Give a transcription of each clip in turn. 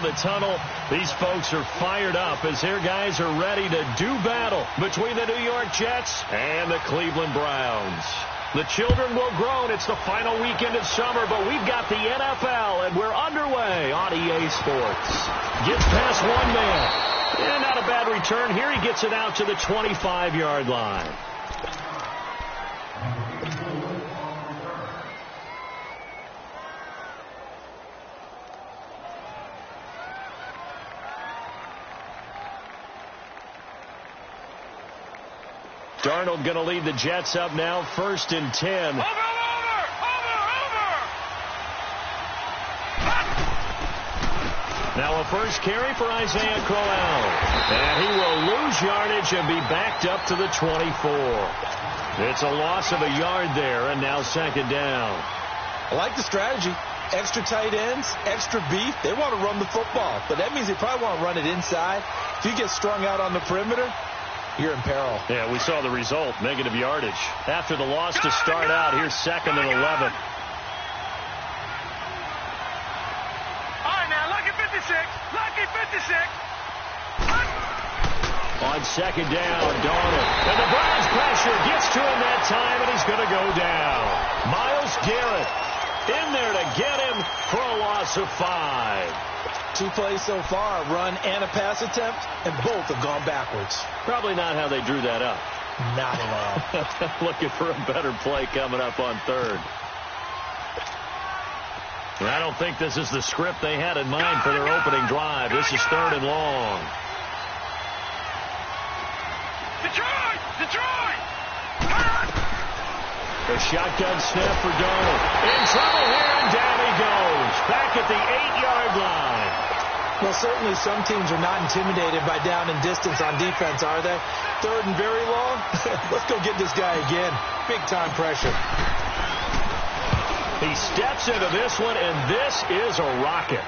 of the tunnel. These folks are fired up as their guys are ready to do battle between the New York Jets and the Cleveland Browns. The children will groan. It's the final weekend of summer, but we've got the NFL, and we're underway on EA Sports. Gets past one man. And not a bad return here. He gets it out to the 25-yard line. Darnold going to lead the Jets up now, 1st and 10. Over! Now a first carry for Isaiah Crowell. And he will lose yardage and be backed up to the 24. It's a loss of a yard there, and now 2nd down. I like the strategy. Extra tight ends, extra beef. They want to run the football, but that means they probably want to run it inside. If you get strung out on the perimeter, you're in peril. Yeah, we saw the result, negative yardage. After the loss to start out, here's 2nd and 11. All right, now, lucky 56. Lucky 56. On 2nd down, Darnold. And the Browns pressure gets to him that time, and he's going to go down. Myles Garrett in there to get him for a loss of 5. 2 plays so far, run and a pass attempt, and both have gone backwards. Probably not how they drew that up. Not at all. Looking for a better play coming up on 3rd. And I don't think this is the script they had in mind for their opening drive. This is 3rd and long. Detroit! A shotgun snap for Darnold. In trouble here, and down he goes. Back at the 8-yard line. Well, certainly some teams are not intimidated by down and distance on defense, are they? 3rd and very long? Let's go get this guy again. Big-time pressure. He steps into this one, and this is a rocket.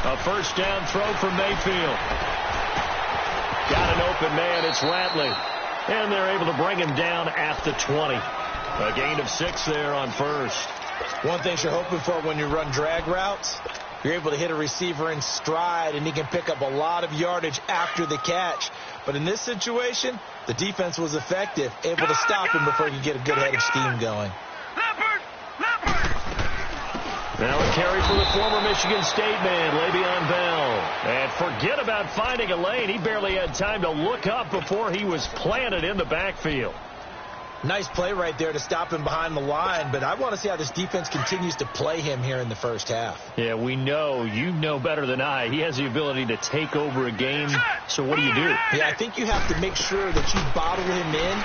A first down throw for Mayfield. Got an open man. It's Ratley. And they're able to bring him down at the 20. A gain of 6 there on 1st. One thing you're hoping for when you run drag routes, you're able to hit a receiver in stride, and he can pick up a lot of yardage after the catch. But in this situation, the defense was effective, able to stop him before he could get a good head of steam going. Now a carry for the former Michigan State man, Le'Veon Bell. And forget about finding a lane. He barely had time to look up before he was planted in the backfield. Nice play right there to stop him behind the line, but I want to see how this defense continues to play him here in the first half. Yeah, we know. You know better than I. He has the ability to take over a game. So what do you do? Yeah, I think you have to make sure that you bottle him in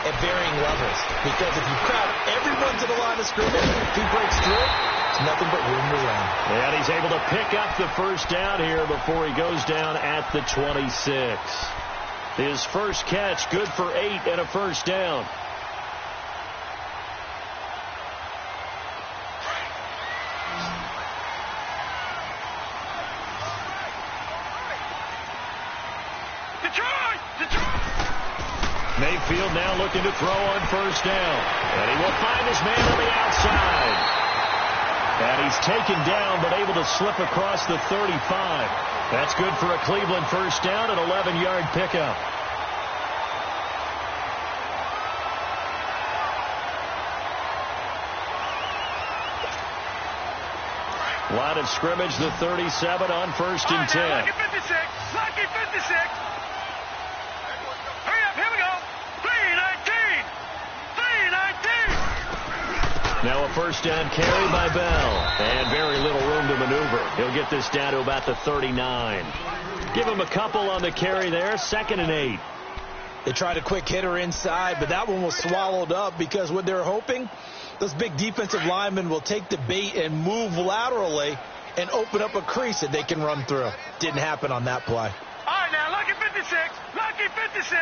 at varying levels. Because if you crowd everyone to the line of scrimmage, if he breaks through, it's nothing but room to run. And he's able to pick up the first down here before he goes down at the 26. His first catch, good for 8 and a first down. Mayfield now looking to throw on first down. And he will find his man on the outside. And he's taken down but able to slip across the 35. That's good for a Cleveland first down, an 11-yard pickup. Line of scrimmage, the 37 on 1st and 10. Lucky 56. Lucky 56. Hurry up. Here we go. 319. 319. Now a first down carry by Bell. And very little room to maneuver. He'll get this down to about the 39. Give him a couple on the carry there. 2nd and 8. They tried a quick hitter inside, but that one was swallowed up because what they're hoping, those big defensive linemen will take the bait and move laterally and open up a crease that they can run through. Didn't happen on that play. All right, now, lucky 56. Lucky 56.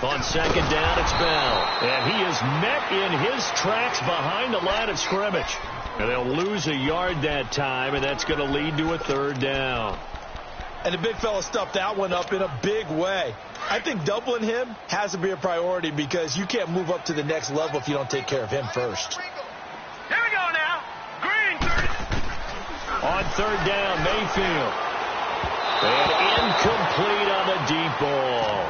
On 2nd down, it's Bell. And he is met in his tracks behind the line of scrimmage. And they'll lose a yard that time, and that's going to lead to a third down. And the big fella stuffed that one up in a big way. I think doubling him has to be a priority because you can't move up to the next level if you don't take care of him first. Here we go now. Green 30. On third down, Mayfield. And incomplete on the deep ball.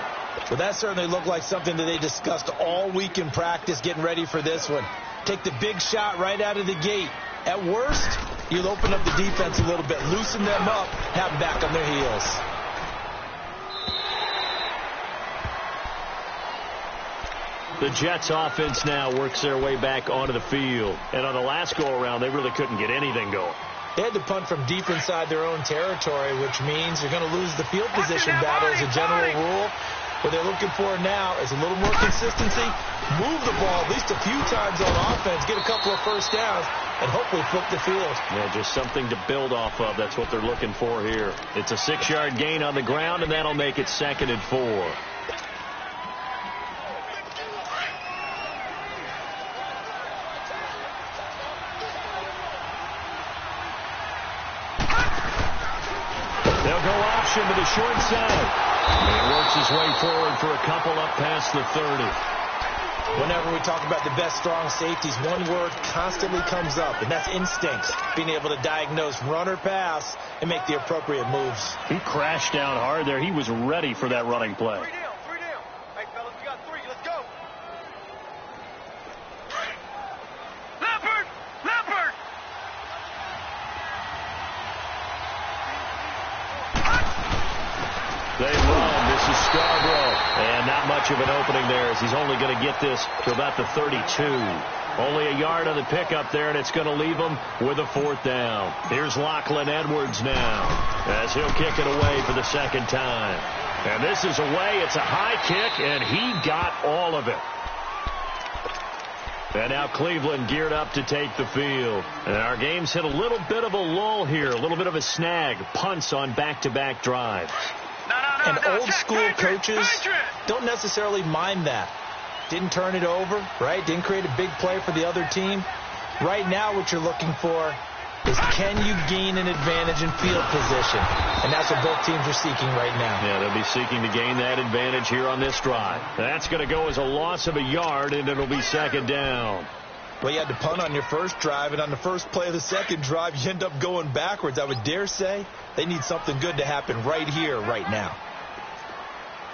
Well, that certainly looked like something that they discussed all week in practice getting ready for this one. Take the big shot right out of the gate. At worst, you'll open up the defense a little bit, loosen them up, have them back on their heels. The Jets offense now works their way back onto the field. And on the last go-around, they really couldn't get anything going. They had to punt from deep inside their own territory, which means you're going to lose the field position battle as a general rule. What they're looking for now is a little more consistency, move the ball at least a few times on offense, get a couple of first downs, and hopefully flip the field. Yeah, just something to build off of. That's what they're looking for here. It's a 6-yard gain on the ground, and that'll make it 2nd and 4. They'll go option to the short side. He works his way forward for a couple up past the 30. Whenever we talk about the best strong safeties, one word constantly comes up, and that's instincts. Being able to diagnose run or pass and make the appropriate moves. He crashed down hard there. He was ready for that running play. 3 down. Hey, fellas, we got 3. Let's go. Leopard! They run. This is Scarborough. And not much of an opening there as he's only going to get this to about the 32. Only a yard on the pickup there, and it's going to leave him with a 4th down. Here's Lachlan Edwards now as he'll kick it away for the 2nd time. And this is away. It's a high kick, and he got all of it. And now Cleveland geared up to take the field. And our game's hit a little bit of a lull here, a little bit of a snag. Punts on back-to-back drives. And old school coaches don't necessarily mind that. Didn't turn it over, right? Didn't create a big play for the other team. Right now what you're looking for is can you gain an advantage in field position? And that's what both teams are seeking right now. Yeah, they'll be seeking to gain that advantage here on this drive. That's going to go as a loss of a yard, and it'll be 2nd down. Well, you had to punt on your first drive, and on the first play of the second drive, you end up going backwards. I would dare say they need something good to happen right here, right now.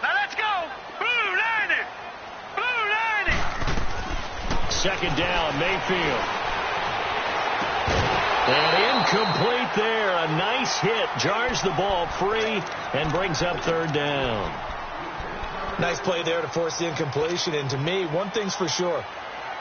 Now let's go. Blue 90. Blue 90. 2nd down, Mayfield. And incomplete there. A nice hit. Jars the ball free and brings up 3rd down. Nice play there to force the incompletion. And to me, one thing's for sure.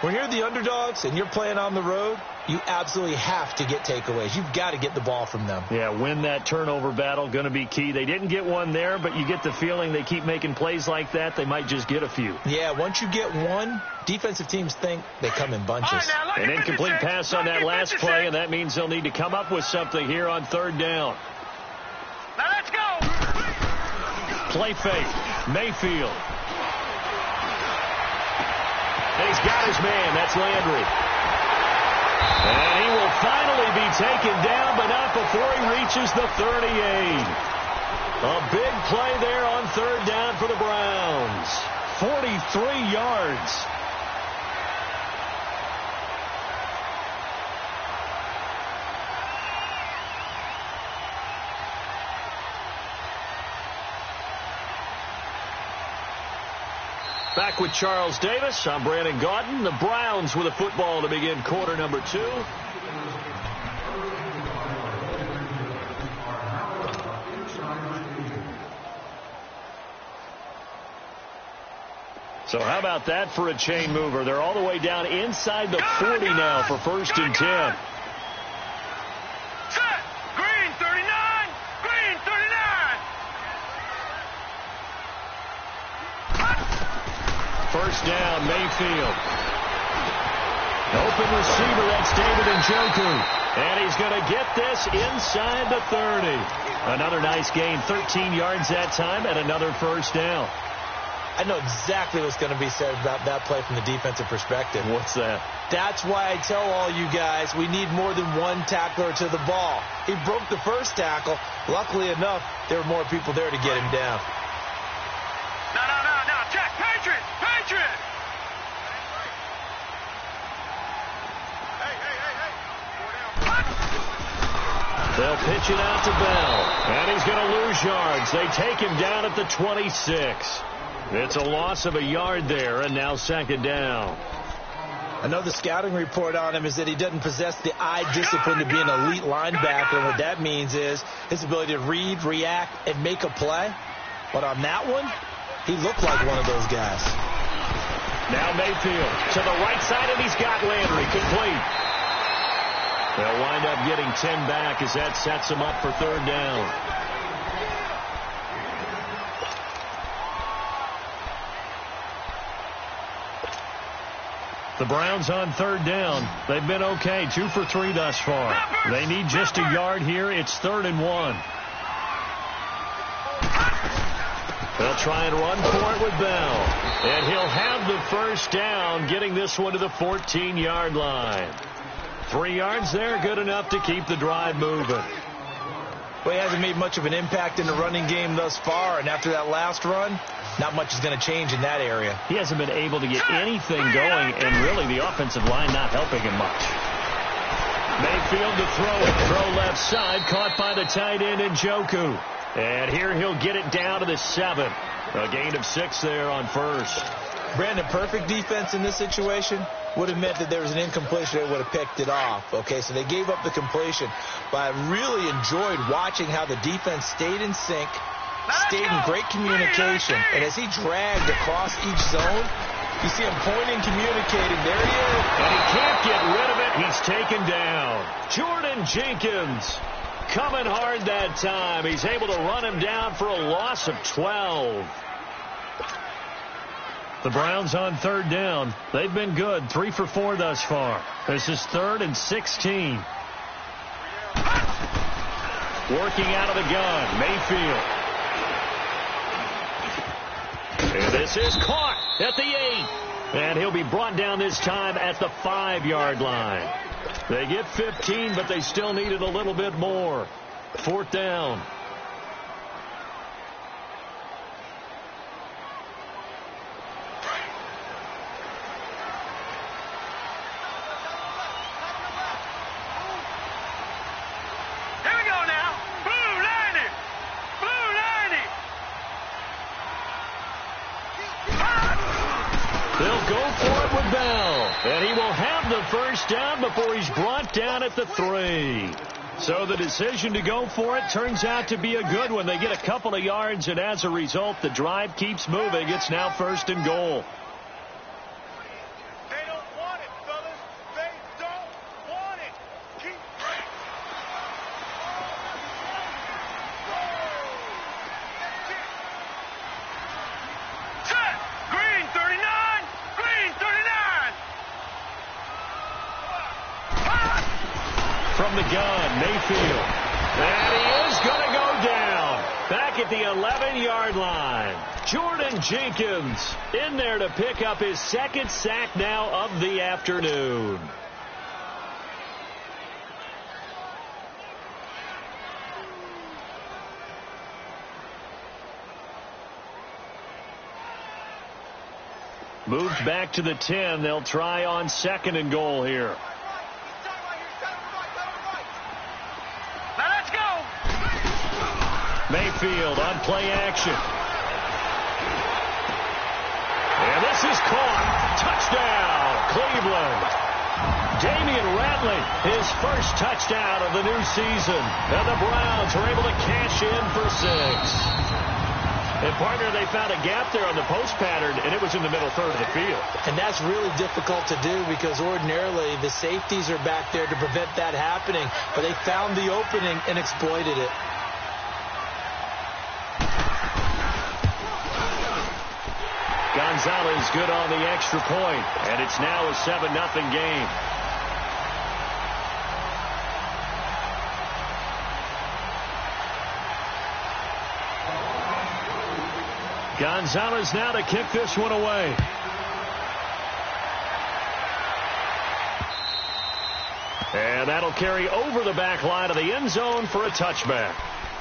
When you're the underdogs and you're playing on the road, you absolutely have to get takeaways. You've got to get the ball from them. Yeah, win that turnover battle, going to be key. They didn't get one there, but you get the feeling they keep making plays like that, they might just get a few. Yeah, once you get one, defensive teams think they come in bunches. An incomplete pass on that last play, and that means they'll need to come up with something here on 3rd down. Now let's go. Play fake. Mayfield. And he's got his man. That's Landry. And he will finally be taken down, but not before he reaches the 38. A big play there on 3rd down for the Browns. 43 yards. Back with Charles Davis. I'm Brandon Gaudin. The Browns with a football to begin quarter number 2. So how about that for a chain mover? They're all the way down inside the 40 now for 1st and 10. Set. Green 39. Green 39. 1st down, Mayfield. Open receiver, that's David Njoku. And he's going to get this inside the 30. Another nice gain, 13 yards that time, and another 1st down. I know exactly what's going to be said about that play from the defensive perspective. What's that? That's why I tell all you guys we need more than one tackler to the ball. He broke the first tackle. Luckily enough, there were more people there to get him down. No. Check. Patriot. They'll pitch it out to Bell, and he's going to lose yards. They take him down at the 26. It's a loss of a yard there, and now second down. I know the scouting report on him is that he doesn't possess the eye discipline to be an elite linebacker, and what that means is his ability to read, react, and make a play. But on that one, he looked like one of those guys. Now Mayfield to the right side, and he's got Landry complete. They'll wind up getting 10 back as that sets them up for third down. The Browns on third down. They've been okay, 2 for 3 thus far. They need just a yard here. It's 3rd and 1. They'll try and run for it with Bell. And he'll have the first down, getting this one to the 14-yard line. 3 yards there, good enough to keep the drive moving. Well, he hasn't made much of an impact in the running game thus far, and after that last run, not much is going to change in that area. He hasn't been able to get anything going, and really the offensive line not helping him much. Mayfield to throw it. Throw left side, caught by the tight end Njoku. And here he'll get it down to the 7. A gain of 6 there on first. Brandon, perfect defense in this situation would have meant that there was an incompletion. They would have picked it off. Okay, so they gave up the completion. But I really enjoyed watching how the defense stayed in sync, stayed in great communication. And as he dragged across each zone, you see him pointing, communicating. There he is. And he can't get rid of it. He's taken down. Jordan Jenkins coming hard that time. He's able to run him down for a loss of 12. The Browns on third down. They've been good, 3 for 4 thus far. This is 3rd and 16. Working out of the gun, Mayfield. And this is caught at the 8. And he'll be brought down this time at the 5-yard line. They get 15, but they still needed a little bit more. 4th down. And he will have the first down before he's brought down at the 3. So the decision to go for it turns out to be a good one. They get a couple of yards, and as a result, the drive keeps moving. It's now 1st and goal. They don't want it, fellas. They don't want it. Keep set. Green 39. Green 39. From the gun, Mayfield. And he is going to go down. Back at the 11-yard line. Jordan Jenkins in there to pick up his 2nd sack now of the afternoon. Moved back to the 10. They'll try on 2nd and goal here. Mayfield on play action. And this is caught. Touchdown, Cleveland. Damian Ratley, his first touchdown of the new season. And the Browns were able to cash in for 6. And, partner, they found a gap there on the post pattern, and it was in the middle third of the field. And that's really difficult to do because ordinarily the safeties are back there to prevent that happening. But they found the opening and exploited it. Gonzalez good on the extra point, and it's now a 7-0 game. Gonzalez now to kick this one away. And that'll carry over the back line of the end zone for a touchback.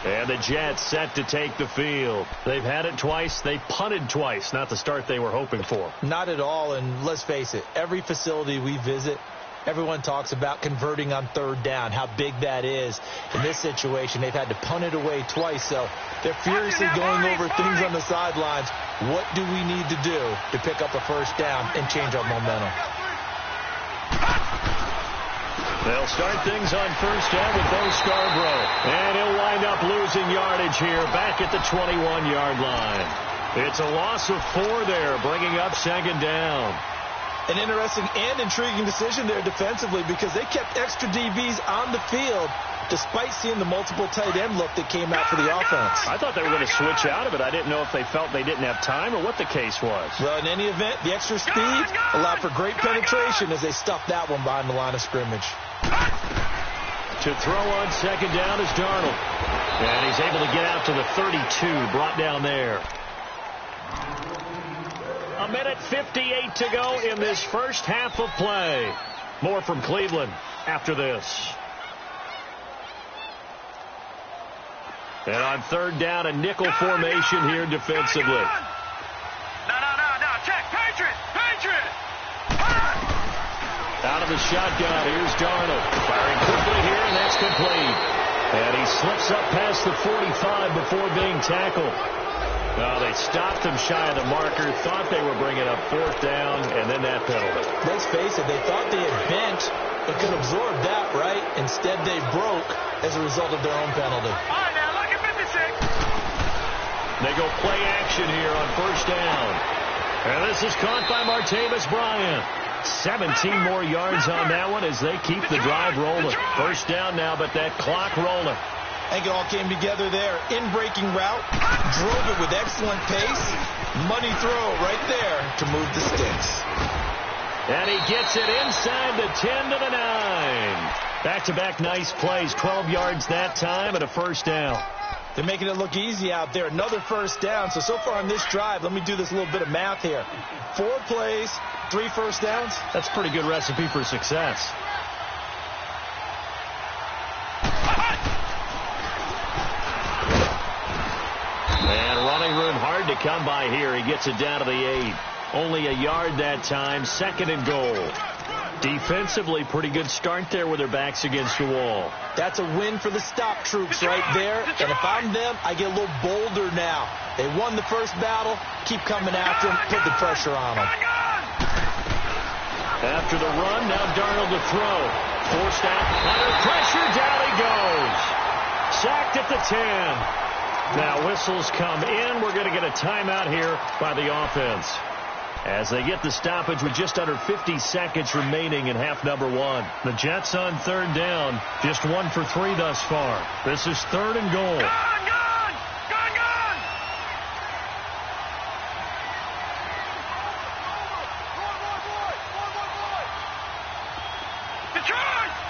And the Jets set to take the field. They've had it twice. They punted twice. Not the start they were hoping for. Not at all. And let's face it, every facility we visit, everyone talks about converting on third down, how big that is. In this situation, they've had to punt it away twice. So they're furiously going over things on the sidelines. What do we need to do to pick up a first down and change our momentum? They'll start things on first down with Bo Scarborough. And he'll wind up losing yardage here back at the 21-yard line. It's a loss of 4 there, bringing up second down. An interesting and intriguing decision there defensively because they kept extra DBs on the field despite seeing the multiple tight end look that came out for the offense. I thought they were going to switch out of it. I didn't know if they felt they didn't have time or what the case was. Well, in any event, the extra speed allowed for great penetration as they stuffed that one behind the line of scrimmage. To throw on second down is Darnold. And he's able to get out to the 32, brought down there. 1:58 to go in this first half of play. More from Cleveland after this. And on third down, a nickel formation here defensively. No. Check. Patriot. Out of the shotgun, here's Darnold. Firing quickly here, and that's complete. And he slips up past the 45 before being tackled. No, they stopped him shy of the marker, thought they were bringing up fourth down, and then that penalty. Let's face it, they thought they had bent and could absorb that, right? Instead, they broke as a result of their own penalty. All right, now, look at 56. They go play action here on first down. And this is caught by Martavis Bryant. 17 more yards on that one as they keep the drive rolling. First down now, but that clock rolling. I think it all came together there. In-breaking route, drove it with excellent pace. Money throw right there to move the sticks. And he gets it inside the 10 to the 9. Back-to-back nice plays, 12 yards that time and a first down. They're making it look easy out there. Another first down. So far on this drive, let me do this little bit of math here. 4 plays, 3 first downs. That's a pretty good recipe for success. And running room hard to come by here. He gets it down to the 8. Only a yard that time. Second and goal. Defensively, pretty good start there with their backs against the wall. That's a win for the stop troops right there. And if I'm them, I get a little bolder now. They won the first battle. Keep coming after them. Put the pressure on them. After the run, now Darnold to throw. Forced out. Under pressure, down he goes. Sacked at the 10. Now whistles come in. We're going to get a timeout here by the offense, as they get the stoppage with just under 50 seconds remaining in half number 1. The Jets on third down, just 1 for 3 thus far. This is third and goal. Gone!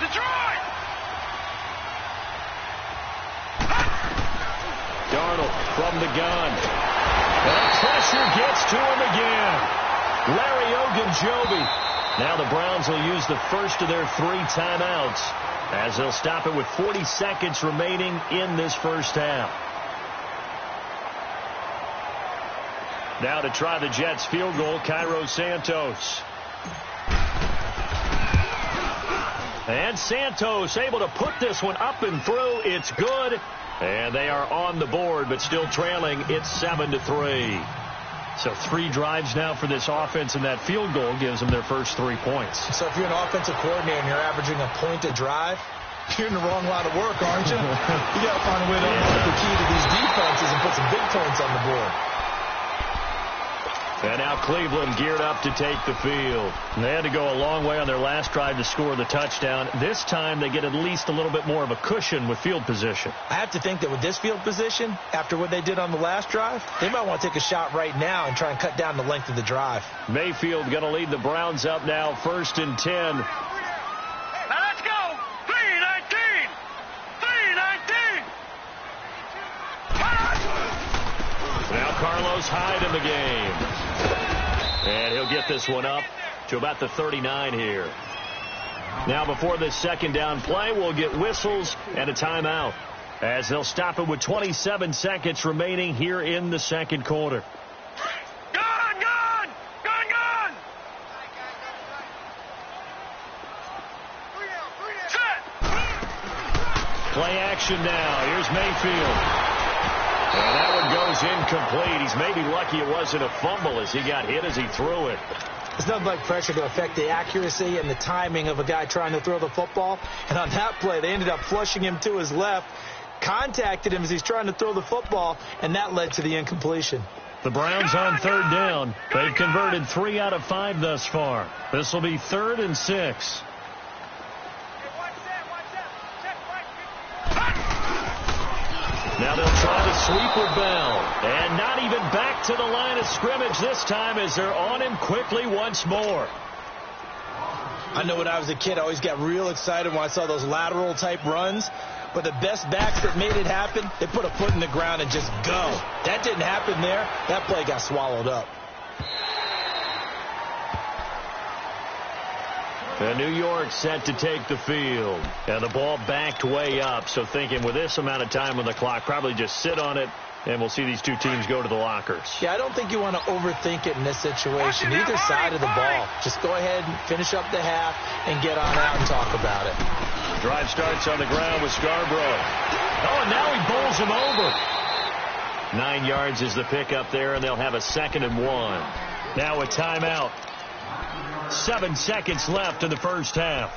Detroit! Darnold from the gun. And pressure gets to him again. Larry Ogunjobi. Now the Browns will use the first of their 3 timeouts as they'll stop it with 40 seconds remaining in this first half. Now to try the Jets field goal, Cairo Santos. And Santos able to put this one up and through. It's good. And they are on the board, but still trailing. It's 7-3. So 3 drives now for this offense, and that field goal gives them their first 3 points. So if you're an offensive coordinator and you're averaging a point a drive, you're in the wrong line of work, aren't you? You got to find a way to unlock the key to these defenses and put some big points on the board. And now Cleveland geared up to take the field. And they had to go a long way on their last drive to score the touchdown. This time they get at least a little bit more of a cushion with field position. I have to think that with this field position, after what they did on the last drive, they might want to take a shot right now and try and cut down the length of the drive. Mayfield going to lead the Browns up now, 1st and 10. Now let's go. 3-19. 3-19. Now Carlos Hyde in the game. And he'll get this one up to about the 39 here. Now before this second down play, we'll get whistles and a timeout, as they'll stop it with 27 seconds remaining here in the second quarter. Play action now. Here's Mayfield. And that one goes incomplete. He's maybe lucky it wasn't a fumble as he got hit as he threw it. It's nothing like pressure to affect the accuracy and the timing of a guy trying to throw the football. And on that play, they ended up flushing him to his left, contacted him as he's trying to throw the football, and that led to the incompletion. The Browns on third down. They've converted 3 out of 5 thus far. This will be 3rd and 6. Now they'll try to sweep with Bell. And not even back to the line of scrimmage this time as they're on him quickly once more. I know when I was a kid, I always got real excited when I saw those lateral-type runs. But the best backs that made it happen, they put a foot in the ground and just go. That didn't happen there. That play got swallowed up. And New York set to take the field. And the ball backed way up. So thinking with this amount of time on the clock, probably just sit on it, and we'll see these two teams go to the lockers. Yeah, I don't think you want to overthink it in this situation. Either side of the ball. Just go ahead and finish up the half and get on out and talk about it. Drive starts on the ground with Scarborough. Oh, and now he bowls him over. 9 yards is the pickup there, and they'll have a 2nd and 1. Now a timeout. 7 seconds left in the first half.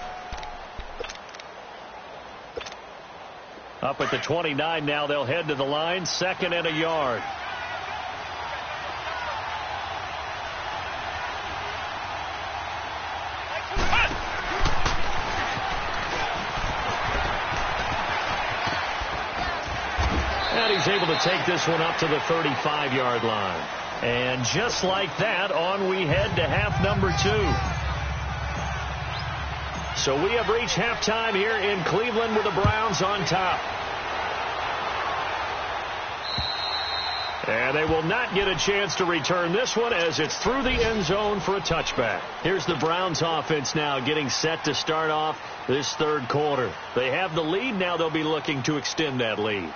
Up at the 29 now, they'll head to the line, 2nd and a yard. And he's able to take this one up to the 35-yard line. And just like that, on we head to half number 2. So we have reached halftime here in Cleveland with the Browns on top. And they will not get a chance to return this one as it's through the end zone for a touchback. Here's the Browns offense now getting set to start off this third quarter. They have the lead. Now they'll be looking to extend that lead.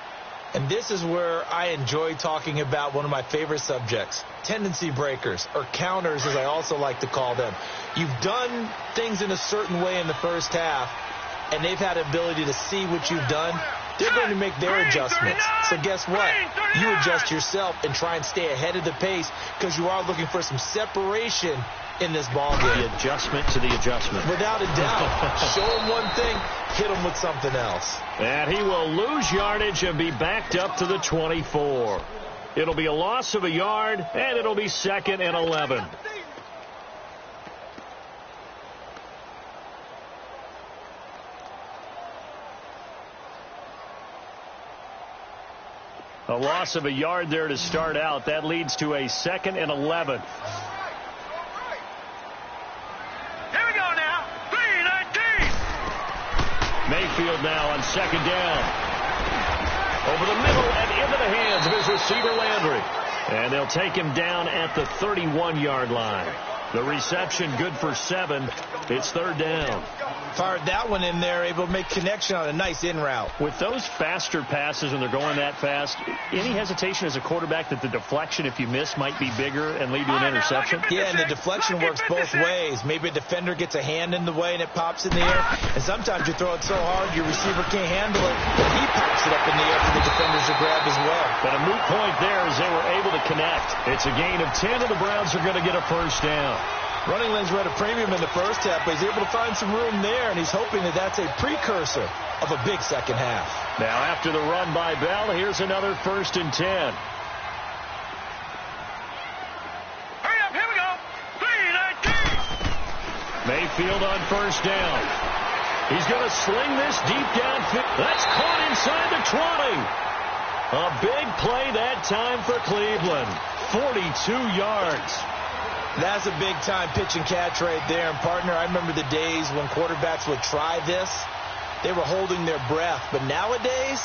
And this is where I enjoy talking about one of my favorite subjects, tendency breakers, or counters as I also like to call them. You've done things in a certain way in the first half, and they've had the ability to see what you've done. They're going to make their adjustments. So guess what? You adjust yourself and try and stay ahead of the pace because you are looking for some separation in this ball game. The adjustment to the adjustment. Without a doubt. Show them one thing, hit them with something else. And he will lose yardage and be backed up to the 24. It'll be a loss of a yard, and it'll be 2nd and 11. A loss of a yard there to start out. That leads to a 2nd and 11. Mayfield now on 2nd down. Over the middle and into the hands of his receiver Landry. And they'll take him down at the 31-yard line. The reception good for 7. It's 3rd down. Fired that one in there, able to make connection on a nice in route. With those faster passes when they're going that fast, any hesitation as a quarterback that the deflection, if you miss, might be bigger and lead to an interception? Yeah, and the deflection works both ways. Maybe a defender gets a hand in the way and it pops in the air. And sometimes you throw it so hard your receiver can't handle it, but he pops it up in the air for the defenders to grab as well. But a moot point there as they were able to connect. It's a gain of 10, and the Browns are going to get a first down. Running lanes were at a premium in the first half, but he's able to find some room there, and he's hoping that that's a precursor of a big second half. Now, after the run by Bell, here's another 1st and 10. Hurry up, here we go. 3-19. Mayfield on 1st down. He's going to sling this deep downfield. That's caught inside the 20. A big play that time for Cleveland. 42 yards. That's a big-time pitch and catch right there. And, partner, I remember the days when quarterbacks would try this. They were holding their breath. But nowadays,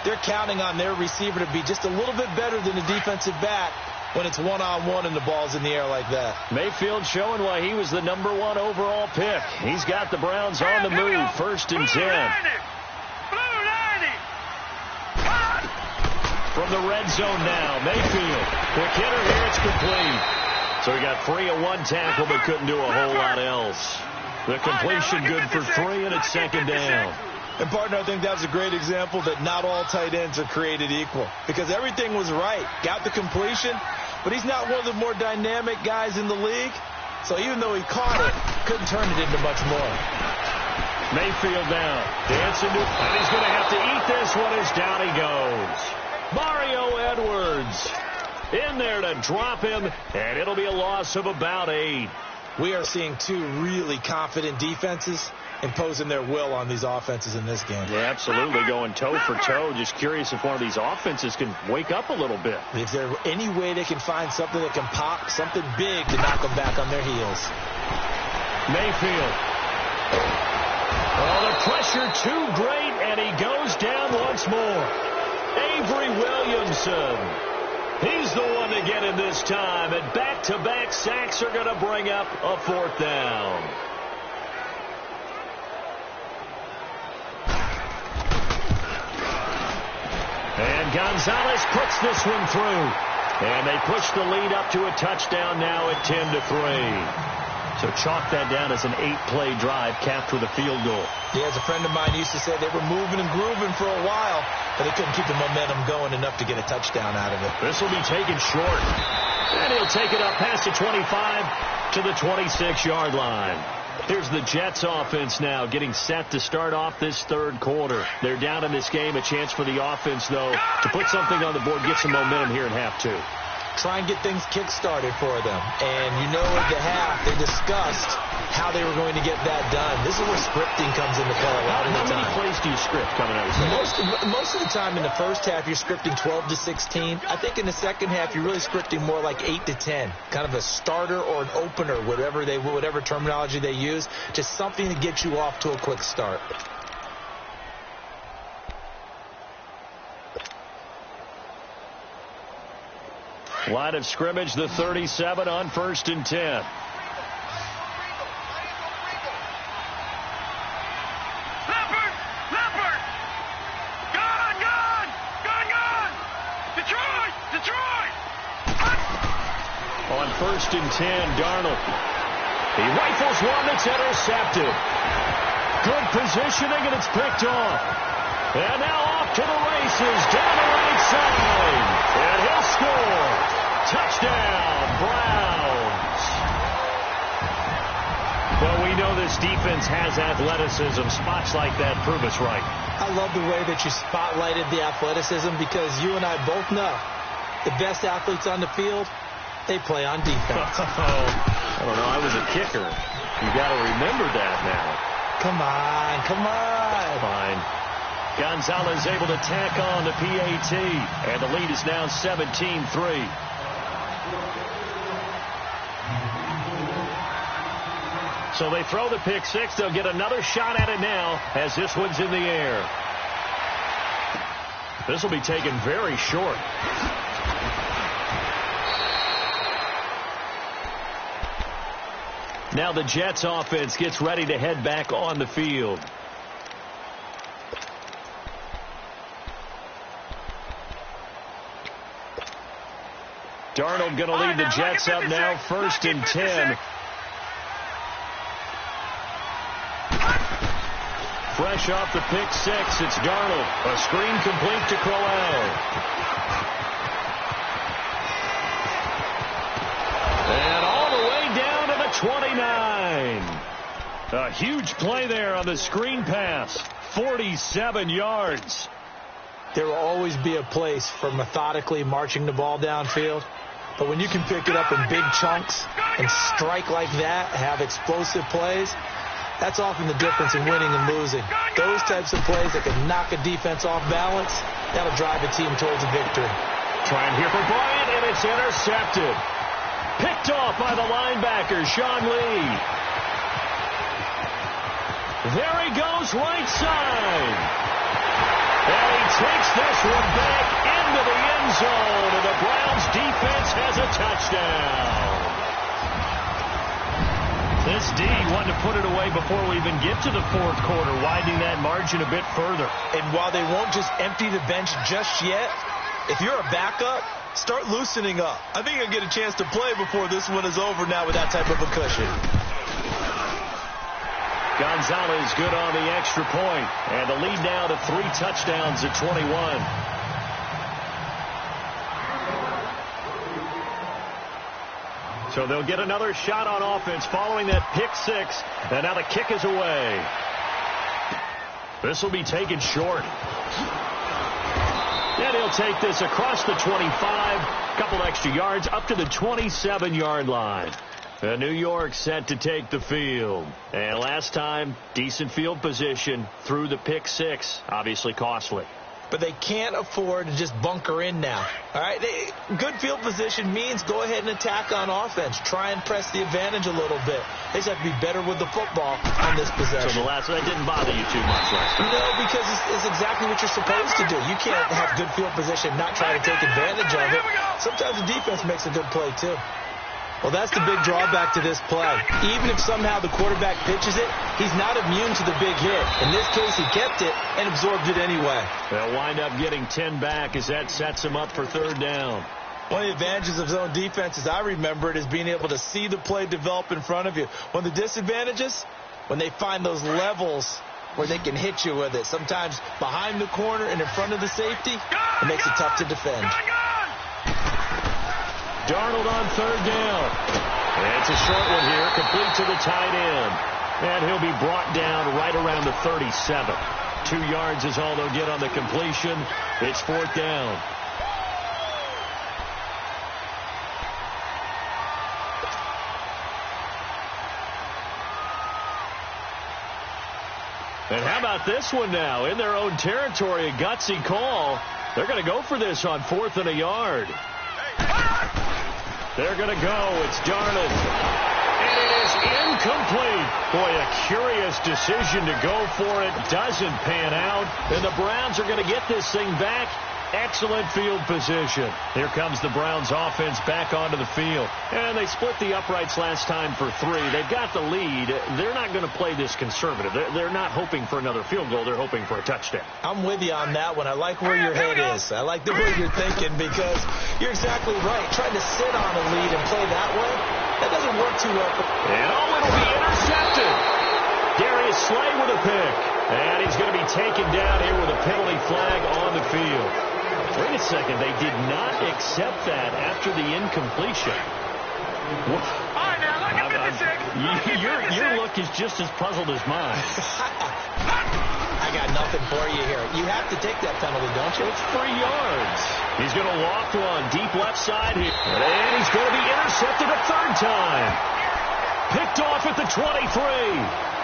they're counting on their receiver to be just a little bit better than the defensive back when it's one-on-one and the ball's in the air like that. Mayfield showing why he was the #1 overall pick. He's got the Browns on the move, 1st and 10. From the red zone now, Mayfield. Quick hitter here, it's complete. So he got free of one tackle but couldn't do a whole lot else. The completion good for 3, and it's 2nd down. And, partner, I think that was a great example that not all tight ends are created equal, because everything was right. Got the completion, but he's not one of the more dynamic guys in the league. So even though he caught it, couldn't turn it into much more. Mayfield down. Dancing to, and he's going to have to eat this one as down he goes. Mario Edwards in there to drop him, and it'll be a loss of about 8. We are seeing two really confident defenses imposing their will on these offenses in this game. Yeah, absolutely, going toe for toe. Just curious if one of these offenses can wake up a little bit. If there's any way they can find something that can pop, something big to knock them back on their heels. Mayfield. Oh, the pressure too great, and he goes down once more. Avery Williamson. He's the one to get in this time, and back-to-back sacks are going to bring up a 4th down. And Gonzalez puts this one through. And they push the lead up to a touchdown now at 10-3. So chalk that down as an 8-play drive capped with a field goal. Yeah, as a friend of mine used to say, they were moving and grooving for a while, but they couldn't keep the momentum going enough to get a touchdown out of it. This will be taken short. And he'll take it up past the 25 to the 26-yard line. Here's the Jets offense now getting set to start off this 3rd quarter. They're down in this game. A chance for the offense, though, to put something on the board, get some momentum here in half 2. Try and get things kick-started for them. And you know at the half, they discussed how they were going to get that done. This is where scripting comes into play a lot of the time. How many plays do you script coming out of Most of the time in the first half, you're scripting 12 to 16. I think in the second half, you're really scripting more like 8 to 10. Kind of a starter or an opener, whatever terminology they use. Just something to get you off to a quick start. Line of scrimmage, the 37 on 1st and 10. Leopard! Leopard! Gone! Gone! Gone! Gone! Detroit! Detroit! On 1st and 10, Darnold. He rifles one that's intercepted. Good positioning, and it's picked off. And now off to the races, down the right side. And he'll score. Touchdown, Browns. Well, we know this defense has athleticism. Spots like that prove us right. I love the way that you spotlighted the athleticism, because you and I both know the best athletes on the field, they play on defense. I don't know. I was a kicker. You got to remember that now. Come on, come on. Fine. Gonzalez able to tack on the PAT, and the lead is now 17-3. So they throw the pick six. They'll get another shot at it now as this one's in the air. This will be taken very short. Now the Jets offense gets ready to head back on the field. Darnold going to lead the Jets up now, 1st and 10. Fresh off the pick six, it's Darnold. A screen complete to Crowell. And all the way down to the 29. A huge play there on the screen pass. 47 yards. There will always be a place for methodically marching the ball downfield. But when you can pick it up in big chunks and strike like that, have explosive plays, that's often the difference in winning and losing. Those types of plays that can knock a defense off balance, that'll drive a team towards a victory. Trying here for Bryant, and it's intercepted. Picked off by the linebacker, Sean Lee. There he goes, right side. And he takes this one back into the end zone, and the Browns defense has a touchdown. This D wanted to put it away before we even get to the fourth quarter, widening that margin a bit further. And while they won't just empty the bench just yet, if you're a backup, start loosening up. I think you'll get a chance to play before this one is over now with that type of a cushion. Gonzalez good on the extra point, and the lead now to 3 touchdowns at 21. So they'll get another shot on offense following that pick 6, and now the kick is away. This will be taken short. And he'll take this across the 25, a couple extra yards up to the 27-yard line. And New York set to take the field. And last time, decent field position through the pick 6, obviously costly. But they can't afford to just bunker in now. All right, good field position means go ahead and attack on offense. Try and press the advantage a little bit. They just have to be better with the football on this possession. So that didn't bother you too much last time? No, because it's exactly what you're supposed to do. You can't have good field position, not try to take advantage of it. Sometimes the defense makes a good play, too. Well, that's the big drawback to this play. Even if somehow the quarterback pitches it, he's not immune to the big hit. In this case, he kept it and absorbed it anyway. They'll wind up getting 10 back as that sets him up for 3rd down. One of the advantages of zone defense, as I remember it, is being able to see the play develop in front of you. One of the disadvantages, when they find those levels where they can hit you with it, sometimes behind the corner and in front of the safety, it makes it tough to defend. Darnold on 3rd down. It's a short one here, complete to the tight end. And he'll be brought down right around the 37. 2 yards is all they'll get on the completion. It's 4th down. And how about this one now? In their own territory, a gutsy call. They're going to go for this on 4th and a yard. They're going to go. It's Darnold. And it is incomplete. Boy, a curious decision to go for it. Doesn't pan out. And the Browns are going to get this thing back. Excellent field position. Here comes the Browns offense back onto the field. And they split the uprights last time for 3. They've got the lead. They're not going to play this conservative. They're not hoping for another field goal. They're hoping for a touchdown. I'm with you on that one. I like where your head is. I like the way you're thinking because you're exactly right. Trying to sit on a lead and play that way, that doesn't work too well. And it'll be intercepted. Darius Slay with a pick. And he's going to be taken down here with a penalty flag on the field. Wait a second. They did not accept that after the incompletion. All right, now, look at Your look is just as puzzled as mine. I got nothing for you here. You have to take that penalty, don't you? It's 3 yards. He's going to loft one deep left side here. And he's going to be intercepted a 3rd time. Picked off at the 23.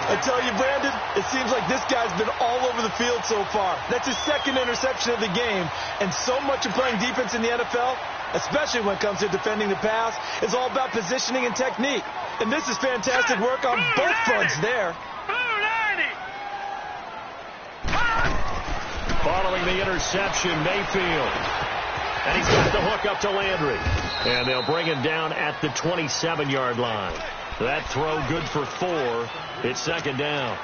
I tell you, Brandon, it seems like this guy's been all over the field so far. That's his 2nd interception of the game. And so much of playing defense in the NFL, especially when it comes to defending the pass, is all about positioning and technique. And this is fantastic work on both fronts there. Following the interception, Mayfield. And he's got the hook up to Landry. And they'll bring him down at the 27-yard line. That throw good for 4. It's 2nd down.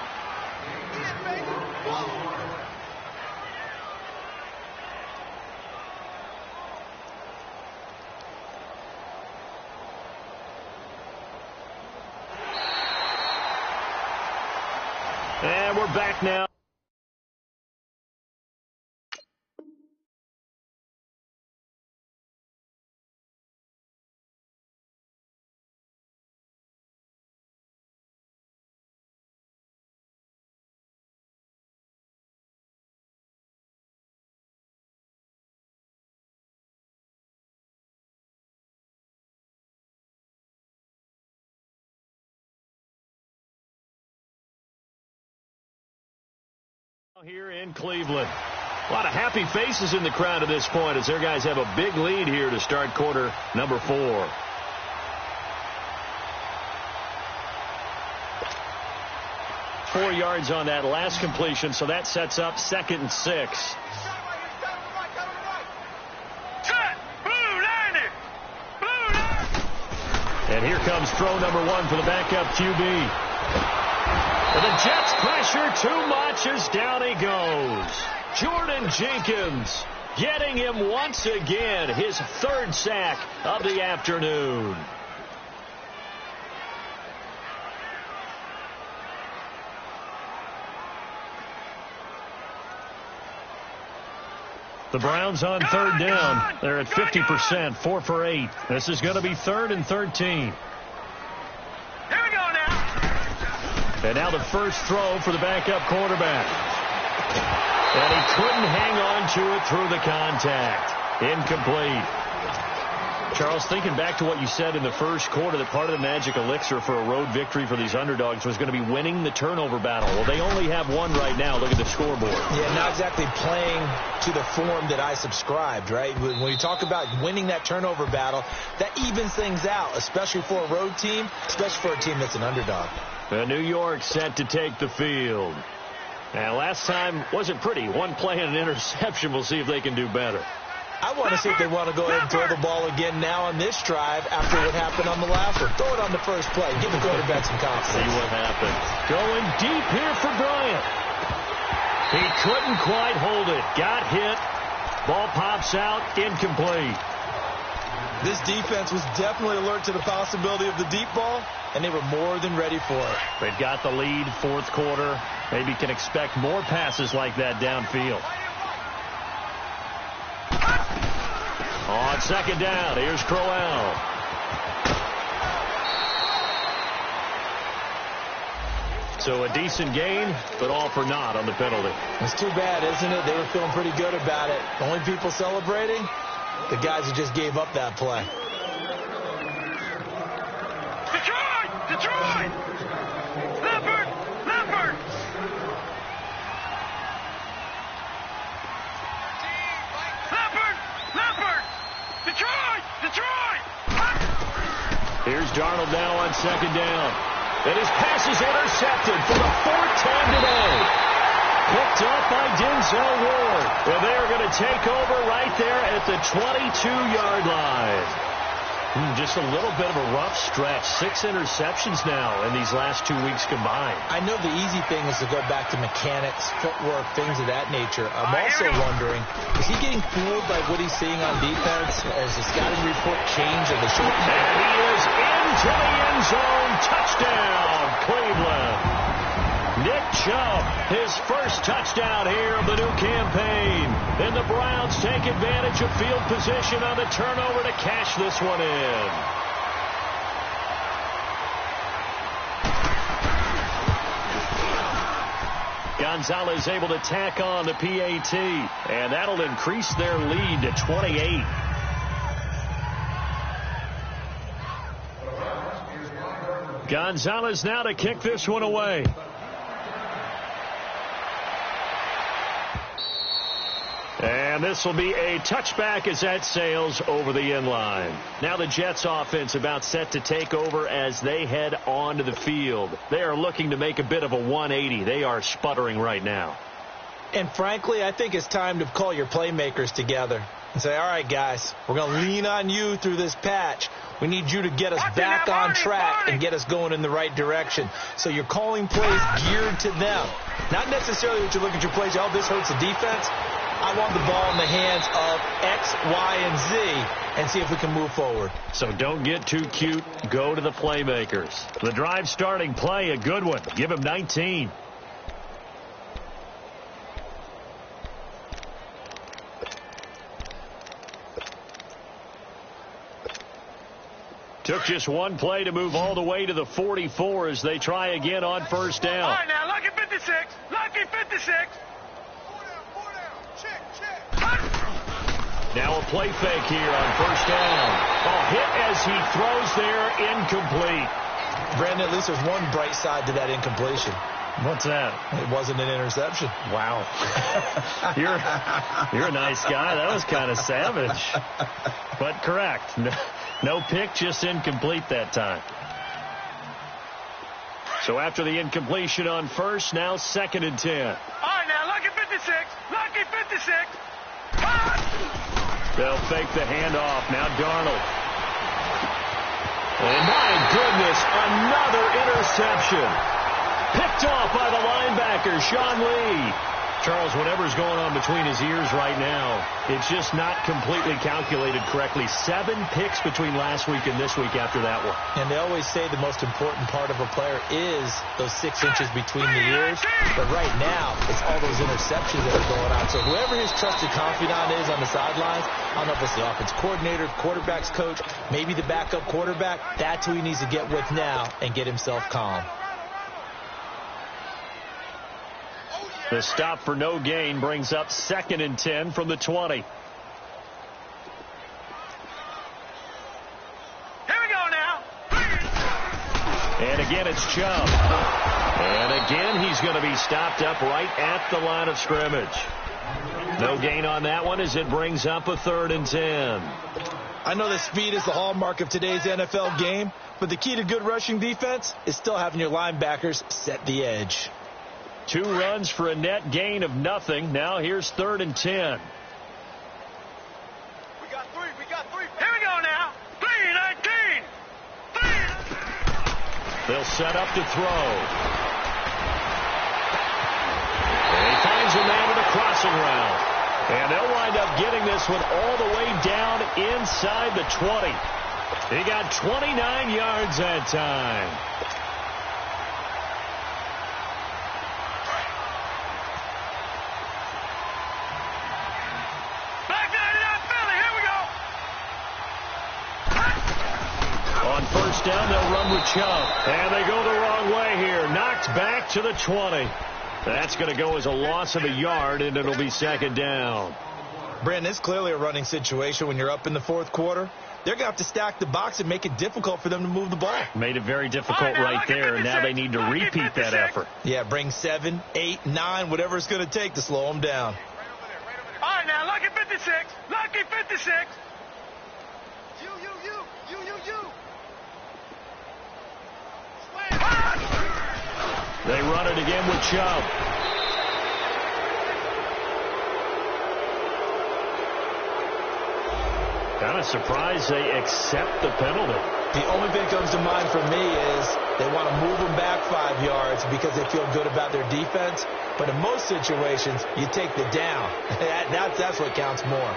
And we're back now. Here in Cleveland. A lot of happy faces in the crowd at this point as their guys have a big lead here to start quarter number 4. 4 yards on that last completion, so that sets up 2nd and 6. And here comes throw number 1 for the backup QB. And the Jets pressure too much as down he goes. Jordan Jenkins getting him once again, his 3rd sack of the afternoon. The Browns on 3rd down. They're at 50%, 4 for 8. This is going to be 3rd and 13. Here we go now. And now the first throw for the backup quarterback. And he couldn't hang on to it through the contact. Incomplete. Charles, thinking back to what you said in the first quarter, that part of the magic elixir for a road victory for these underdogs was going to be winning the turnover battle. Well, they only have one right now. Look at the scoreboard. Yeah, not exactly playing to the form that I subscribed, right? When you talk about winning that turnover battle, that evens things out, especially for a road team, especially for a team that's an underdog. New York set to take the field. And last time wasn't pretty. One play and an interception. We'll see if they can do better. I want to see if they want to go ahead and throw the ball again now on this drive after what happened on the last one. Throw it on the first play. Give the quarterback some confidence. See what happens. Going deep here for Bryant. He couldn't quite hold it. Got hit. Ball pops out. Incomplete. This defense was definitely alert to the possibility of the deep ball, and they were more than ready for it. They've got the lead, 4th quarter. Maybe can expect more passes like that downfield. On 2nd down, here's Crowell. So a decent gain, but all for naught on the penalty. It's too bad, isn't it? They were feeling pretty good about it. The only people celebrating, the guys who just gave up that play. Detroit! Detroit! Leopard! Leopard! Leopard! Leopard! Detroit! Detroit! Here's Darnold now on 2nd down. And his pass is intercepted for the 4th time today. Picked up by Denzel Ward. And they're going to take over right there at the 22-yard line. Just a little bit of a rough stretch. 6 interceptions now in these last 2 weeks combined. I know the easy thing is to go back to mechanics, footwork, things of that nature. I'm also wondering, is he getting fooled by what he's seeing on defense? Has the scouting report changed? Or the short? And he is into the end zone. Touchdown, Cleveland. Nick Chubb, his first touchdown here of the new campaign. And the Browns take advantage of field position on the turnover to cash this one in. Gonzalez able to tack on the PAT, and that'll increase their lead to 28. Gonzalez now to kick this one away. And this will be a touchback as that sails over the end line. Now the Jets offense about set to take over as they head onto the field. They are looking to make a bit of a 180. They are sputtering right now. And frankly, I think it's time to call your playmakers together and say, all right, guys, we're going to lean on you through this patch. We need you to get us back on track and get us going in the right direction. So you're calling plays geared to them. Not necessarily what you look at your plays, oh, this hurts the defense. I want the ball in the hands of X, Y, and Z and see if we can move forward. So don't get too cute. Go to the playmakers. The drive starting play, a good one. Give him 19. Took just one play to move all the way to the 44 as they try again on 1st down. All right, now, lucky 56. Lucky 56. Now a play fake here on 1st down. A hit as he throws there, incomplete. Brandon, at least there's one bright side to that incompletion. What's that? It wasn't an interception. Wow. You're a nice guy. That was kind of savage. But correct. No pick, just incomplete that time. So after the incompletion on first, now 2nd and 10. All right, now, lucky 56. Lucky 56. They'll fake the handoff. Now Darnold. And my goodness, another interception. Picked off by the linebacker, Sean Lee. Charles, whatever's going on between his ears right now, it's just not completely calculated correctly. 7 picks between last week and this week after that one. And they always say the most important part of a player is those 6 inches between the ears. But right now, it's all those interceptions that are going on. So whoever his trusted confidant is on the sidelines, I don't know if it's the offense coordinator, quarterback's coach, maybe the backup quarterback, that's who he needs to get with now and get himself calm. The stop for no gain brings up 2nd and 10 from the 20. Here we go now. And again, it's Chubb. And again, he's going to be stopped up right at the line of scrimmage. No gain on that one as it brings up a 3rd and 10. I know that speed is the hallmark of today's NFL game, but the key to good rushing defense is still having your linebackers set the edge. 2 runs for a net gain of nothing. Now here's 3rd and 10. We got 3. We got 3. Here we go now. 3-19. They'll set up to throw. And he finds a man with a crossing route. And they'll wind up getting this one all the way down inside the 20. He got 29 yards that time. First down, they'll run with Chubb. And they go the wrong way here. Knocked back to the 20. That's going to go as a loss of a yard, and it'll be 2nd down. Brandon, it's clearly a running situation when you're up in the 4th quarter. They're going to have to stack the box and make it difficult for them to move the ball. Made it very difficult right there, and now they need to repeat that effort. Yeah, bring 7, 8, 9, whatever it's going to take to slow them down. All right, now, lucky 56. Lucky 56. You. They run it again with Chubb. Kind of surprised they accept the penalty. The only thing that comes to mind for me is they want to move them back 5 yards because they feel good about their defense. But in most situations, you take the down. That's what counts more.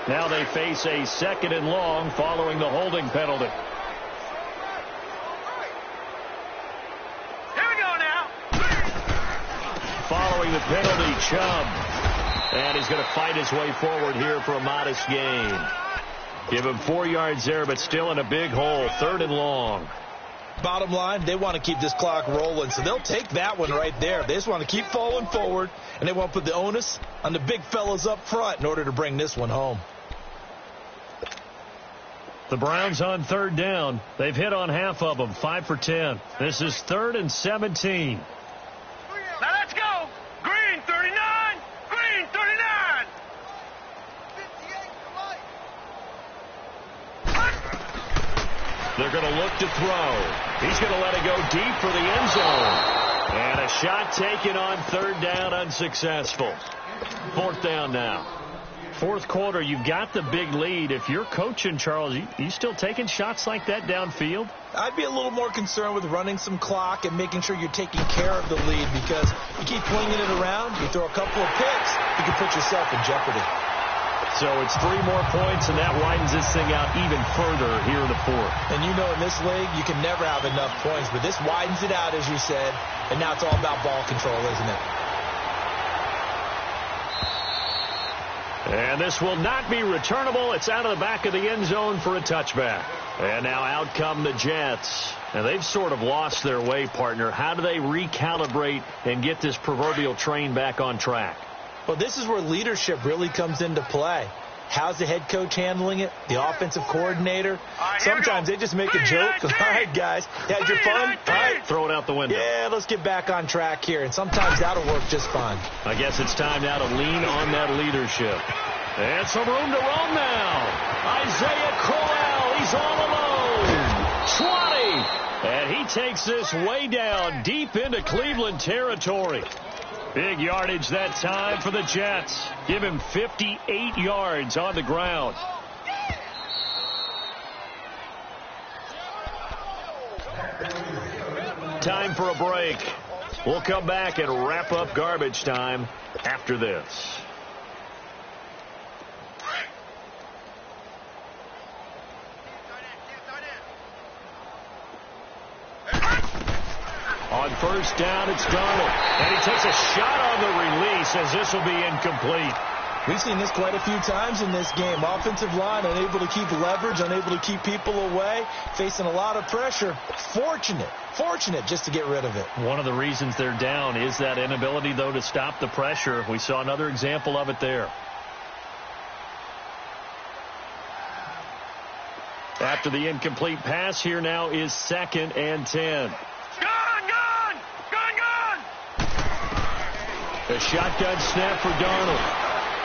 Now they face a 2nd and long following the holding penalty. Following the penalty, Chubb. And he's going to fight his way forward here for a modest gain. Give him 4 yards there, but still in a big hole. 3rd and long. Bottom line, they want to keep this clock rolling, so they'll take that one right there. They just want to keep falling forward, and they want to put the onus on the big fellas up front in order to bring this one home. The Browns on 3rd down. They've hit on half of them, 5 for 10. This is 3rd and 17. Now let's go. Green 39. Green 39. 58. They're going to look to throw. He's going to let it go deep for the end zone. And a shot taken on 3rd down, unsuccessful. 4th down now. 4th quarter, you've got the big lead. If you're coaching, Charles, you still taking shots like that downfield? I'd be a little more concerned with running some clock and making sure you're taking care of the lead, because you keep flinging it around, you throw a couple of picks, you can put yourself in jeopardy. So it's 3 more points, and that widens this thing out even further here in the 4th. And you know in this league, you can never have enough points, but this widens it out, as you said, and now it's all about ball control, isn't it? And this will not be returnable. It's out of the back of the end zone for a touchback. And now out come the Jets. And they've sort of lost their way, partner. How do they recalibrate and get this proverbial train back on track? Well, this is where leadership really comes into play. How's the head coach handling it? The offensive coordinator? Sometimes they just make a joke. All right, guys, had your fun? All right, throw it out the window. Yeah, let's get back on track here. And sometimes that'll work just fine. I guess it's time now to lean on that leadership. And some room to roam now. Isaiah Crowell, he's all alone. 20, And he takes this way down deep into Cleveland territory. Big yardage that time for the Jets. Give him 58 yards on the ground. Time for a break. We'll come back and wrap up garbage time after this. On first down, it's Darnold. And he takes a shot on the release as this will be incomplete. We've seen this quite a few times in this game. Offensive line unable to keep leverage, unable to keep people away, facing a lot of pressure. Fortunate just to get rid of it. One of the reasons they're down is that inability, though, to stop the pressure. We saw another example of it there. After the incomplete pass, here now is 2nd and 10. A shotgun snap for Darnold.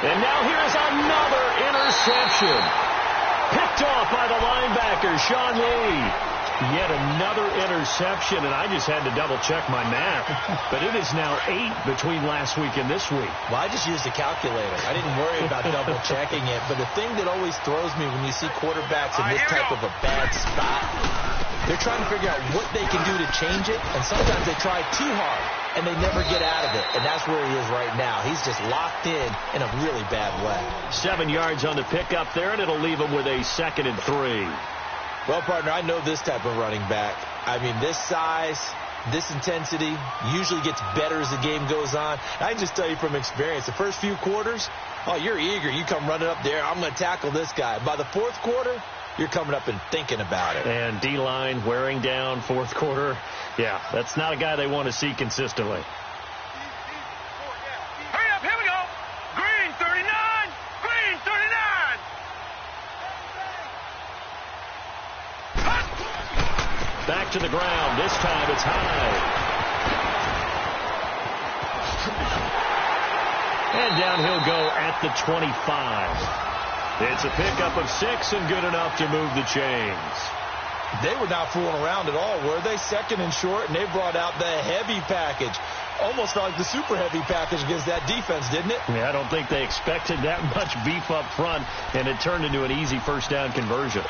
And now here's another interception. Picked off by the linebacker, Sean Lee. Yet another interception, and I just had to double-check my math. But it is now 8 between last week and this week. Well, I just used a calculator. I didn't worry about double-checking it. But the thing that always throws me when you see quarterbacks in this type of a bad spot, they're trying to figure out what they can do to change it, and sometimes they try too hard, and they never get out of it, and that's where he is right now. He's just locked in a really bad way. 7 yards on the pickup there, and it'll leave him with a 2nd and 3. Well, partner, I know this type of running back. I mean, this size, this intensity usually gets better as the game goes on. I can just tell you from experience, the first few quarters, oh, you're eager. You come running up there, I'm going to tackle this guy. By the fourth quarter, you're coming up and thinking about it. And D-line wearing down fourth quarter. Yeah, that's not a guy they want to see consistently. Hurry up, here we go. Green 39, green 39. Back to the ground. This time it's high. And down he'll go at the 25. It's a pickup of 6 and good enough to move the chains. They were not fooling around at all, were they? 2nd and short, and they brought out the heavy package. Almost felt like the super heavy package against that defense, didn't it? Yeah, I don't think they expected that much beef up front, and it turned into an easy first down conversion.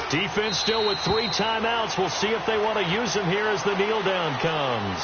Defense still with 3 timeouts. We'll see if they want to use them here as the kneel down comes.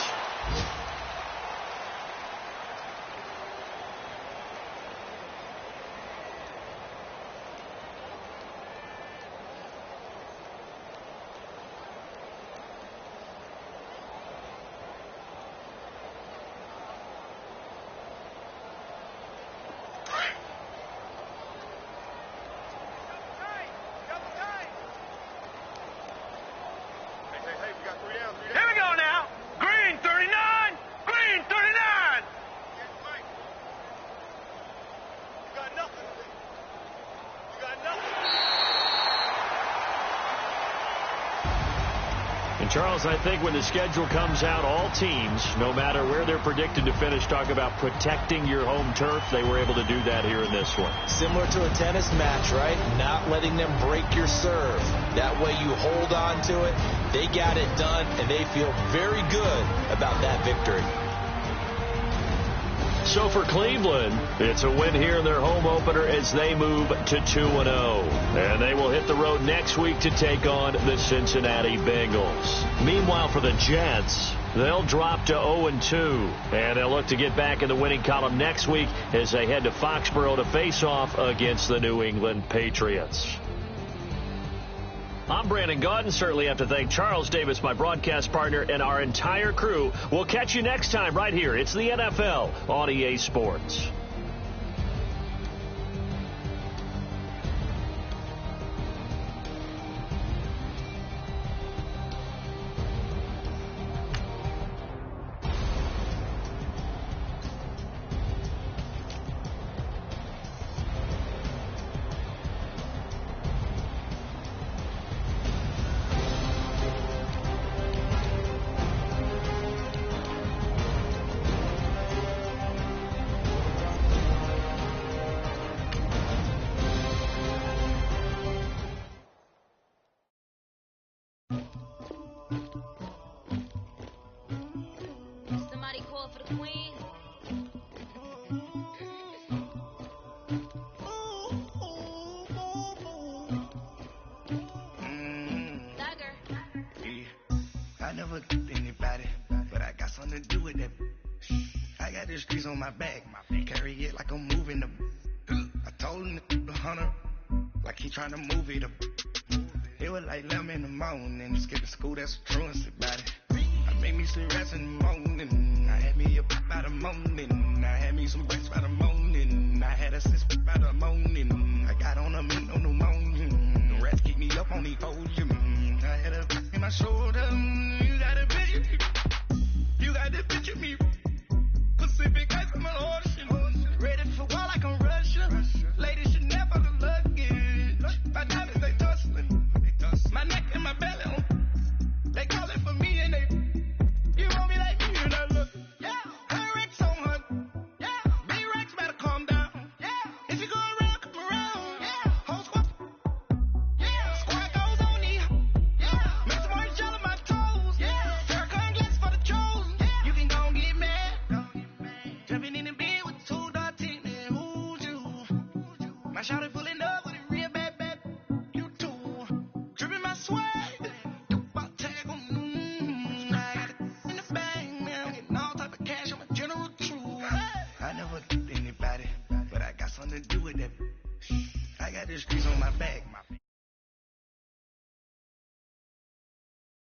Charles, I think when the schedule comes out, all teams, no matter where they're predicted to finish, talk about protecting your home turf. They were able to do that here in this one. Similar to a tennis match, right? Not letting them break your serve. That way you hold on to it. They got it done, and they feel very good about that victory. So for Cleveland, it's a win here in their home opener as they move to 2-0. And they will hit the road next week to take on the Cincinnati Bengals. Meanwhile, for the Jets, they'll drop to 0-2. And they'll look to get back in the winning column next week as they head to Foxborough to face off against the New England Patriots. I'm Brandon Gaudin. Certainly have to thank Charles Davis, my broadcast partner, and our entire crew. We'll catch you next time right here. It's the NFL on EA Sports. on my back. Carry it like I'm moving the. I told him the hunter, like he trying to move it up. It was like 11 in the morning, skipping school, that's a truancy about it. I made me sleep rest in the morning. I had me a pop by the morning. I had me some breaks by the morning. I had a sis by the morning. I got on a meat on the morning. The rats keep me up on the podium. I had a in my shoulder. You got a picture me. You got to picture me. Pacific ice on my ocean. Ready for war like I'm Russia. Ladies should never the luggage. My diamonds they tussling. My neck and my belly. They call it for me and they. You want me like me and I look. Yeah. Her Rex on her. Yeah. B-Rex better calm down. Yeah. If you go around, come around. Yeah. Whole squad. Yeah. Squad goes on me. Yeah. Make some orange gel on my toes. Yeah. Farrakhan glasses for the chosen. Yeah. You can go and get mad. Jumping in the bed with 2 dark teeth and who's you? My shout